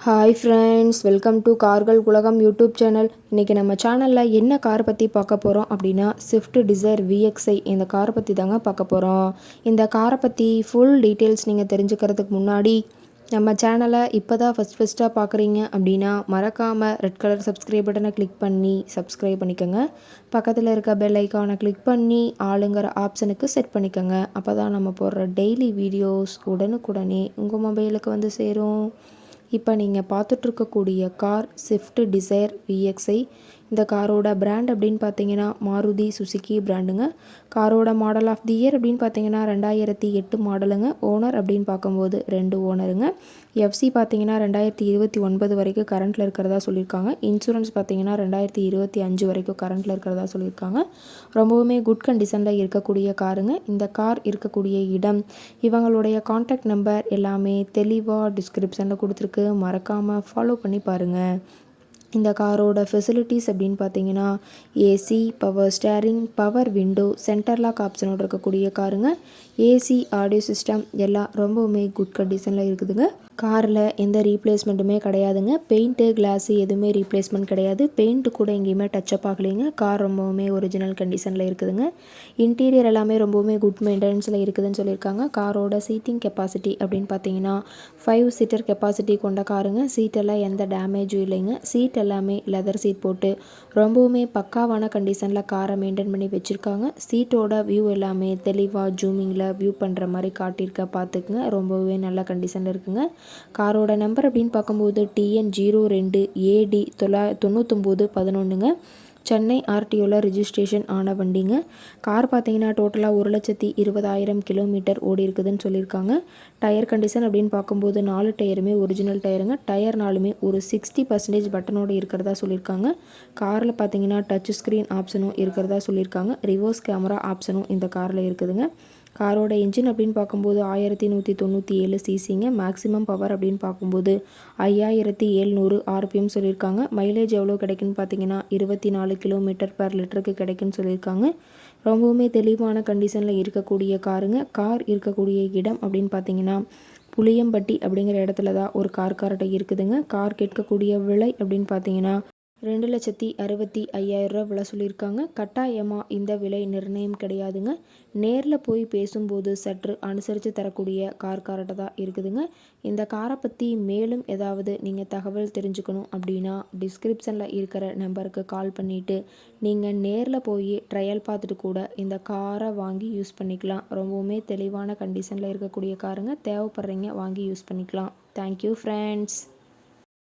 Hi friends, welcome to கார்கள் உலகம் YouTube channel. இன்றைக்கி நம்ம சேனலில் என்ன கார் பற்றி பார்க்க போகிறோம் அப்படின்னா ஸ்விஃப்ட் டிசைர் VXi இந்த காரை பற்றி தாங்க பார்க்க போகிறோம். இந்த காரை பற்றி ஃபுல் டீட்டெயில்ஸ் நீங்கள் தெரிஞ்சுக்கிறதுக்கு முன்னாடி நம்ம சேனலை இப்போ தான் ஃபஸ்ட்டாக பார்க்குறீங்க அப்படின்னா மறக்காமல் ரெட் கலர் சப்ஸ்கிரைப் பட்டனை கிளிக் பண்ணி சப்ஸ்கிரைப் பண்ணிக்கோங்க. பக்கத்தில் இருக்க பெல் ஐக்கானை கிளிக் பண்ணி ஆளுங்கிற ஆப்ஷனுக்கு செட் பண்ணிக்கோங்க. அப்போ தான் நம்ம போடுற டெய்லி வீடியோஸ் உடனுக்குடனே உங்கள் மொபைலுக்கு வந்து சேரும். இப்போ நீங்கள் பார்த்துட்ருக்கக்கூடிய கார் ஸ்விஃப்ட் டிசைர் VXi. இந்த காரோட பிராண்ட் அப்படின்னு பார்த்தீங்கன்னா மாருதி சுசுகி பிராண்டுங்க. காரோட மாடல் ஆஃப் தி இயர் அப்படின்னு பார்த்தீங்கன்னா 2008 மாடலுங்க. ஓனர் அப்படின்னு பார்க்கும்போது 2 ஓனருங்க. FC பார்த்தீங்கன்னா 2029 வரைக்கும் கரண்ட்டில் இருக்கிறதா சொல்லியிருக்காங்க. இன்சூரன்ஸ் பார்த்தீங்கன்னா 2025 வரைக்கும் கரண்ட்டில் இருக்கிறதா சொல்லியிருக்காங்க. ரொம்பவுமே குட் கண்டிஷனில் இருக்கக்கூடிய காருங்க. இந்த கார் இருக்கக்கூடிய இடம், இவங்களுடைய கான்டாக்ட் நம்பர் எல்லாமே தெளிவாக டிஸ்கிரிப்ஷனில் கொடுத்துருக்கு. மறக்காமல் ஃபாலோ பண்ணி பாருங்கள். இந்த காரோட ஃபெசிலிட்டிஸ் அப்படின்னு பார்த்தீங்கன்னா AC, power steering, power window, centre lock ஆப்ஷனோட இருக்கக்கூடிய காருங்க. ஏசி, ஆடியோ சிஸ்டம் எல்லாம் ரொம்பவுமே குட் கண்டிஷனில் இருக்குதுங்க. காரில் எந்த ரீப்ளேஸ்மெண்ட்டுமே கிடையாதுங்க. பெயிண்ட்டு, கிளாஸு எதுவுமே ரீப்ளேஸ்மெண்ட் கிடையாது. பெயிண்ட்டு கூட எங்கேயுமே டச்சப் ஆகலைங்க. கார் ரொம்பவுமே ஒரிஜினல் கண்டிஷனில் இருக்குதுங்க. இன்டீரியர் எல்லாமே ரொம்பவுமே குட் மெயின்டெனன்ஸில் இருக்குதுன்னு சொல்லியிருக்காங்க. காரோட சீட்டிங் கெப்பாசிட்டி அப்படின்னு பார்த்தீங்கன்னா 5 சீட்டர் கெப்பாசிட்டி கொண்ட காருங்க. சீட்டெல்லாம் எந்த டேமேஜும் இல்லைங்க. சீட் எல்லாமே லெதர் சீட் போட்டு ரொம்பவுமே பக்காவான கண்டிஷனில் காரை மெயின்டைன் பண்ணி வச்சுருக்காங்க. சீட்டோட வியூ எல்லாமே தெளிவாக ஜூமிங்கில் வியூ பண்ணுற மாதிரி காட்டியிருக்க பார்த்துக்குங்க. ரொம்பவே நல்ல கண்டிஷனில் இருக்குங்க. காரோட நம்பர் அப்படின்னு பார்க்கும்போது TN02AD 9911ங்க. சென்னை RTOவில் ரிஜிஸ்ட்ரேஷன் ஆன வண்டிங்க. கார் பார்த்தீங்கன்னா டோட்டலாக 1,20,000 கிலோமீட்டர் ஓடி இருக்குதுன்னு சொல்லியிருக்காங்க. டயர் கண்டிஷன் அப்படின்னு பார்க்கும்போது 4 டயருமே ஒரிஜினல் டயருங்க. டயர் நாலுமே ஒரு 60% பட்டனோடு இருக்கிறதா சொல்லியிருக்காங்க. காரில் பார்த்தீங்கன்னா டச் ஸ்க்ரீன் ஆப்ஷனும் இருக்கிறதா சொல்லியிருக்காங்க. ரிவர்ஸ் கேமரா ஆப்ஷனும் இந்த காரில் இருக்குதுங்க. காரோட இன்ஜின் அப்படின்னு பார்க்கும்போது 1197 சிசிங்க. மேக்ஸிமம் பவர் அப்படின்னு பார்க்கும்போது 5700 RPM சொல்லியிருக்காங்க. மைலேஜ் எவ்வளோ கிடைக்குன்னு பார்த்தீங்கன்னா 24 km/லிட்டருக்கு கிடைக்குன்னு சொல்லியிருக்காங்க. ரொம்பவுமே தெளிவான கண்டிஷனில் இருக்கக்கூடிய காருங்க. கார் இருக்கக்கூடிய இடம் அப்படின்னு பார்த்தீங்கன்னா புளியம்பட்டி அப்படிங்கிற இடத்துல தான் ஒரு கார்கிட்ட இருக்குதுங்க. கார் கேட்கக்கூடிய விலை அப்படின்னு பார்த்தீங்கன்னா 2,65,000 விலை சொல்லியிருக்காங்க. கட்டாயமாக இந்த விலை நிர்ணயம் கிடையாதுங்க. நேரில் போய் பேசும்போது சற்று அனுசரித்து தரக்கூடிய கார்கிட்ட தான் இருக்குதுங்க. இந்த காரை பற்றி மேலும் ஏதாவது நீங்கள் தகவல் தெரிஞ்சுக்கணும் அப்படின்னா டிஸ்கிரிப்ஷனில் இருக்கிற நம்பருக்கு கால் பண்ணிவிட்டு நீங்கள் நேரில் போய் ட்ரையல் பார்த்துட்டு கூட இந்த காரை வாங்கி யூஸ் பண்ணிக்கலாம். ரொம்பவுமே தெளிவான கண்டிஷனில் இருக்கக்கூடிய காருங்க. தேவைப்படுறீங்க வாங்கி யூஸ் பண்ணிக்கலாம். Thank you friends.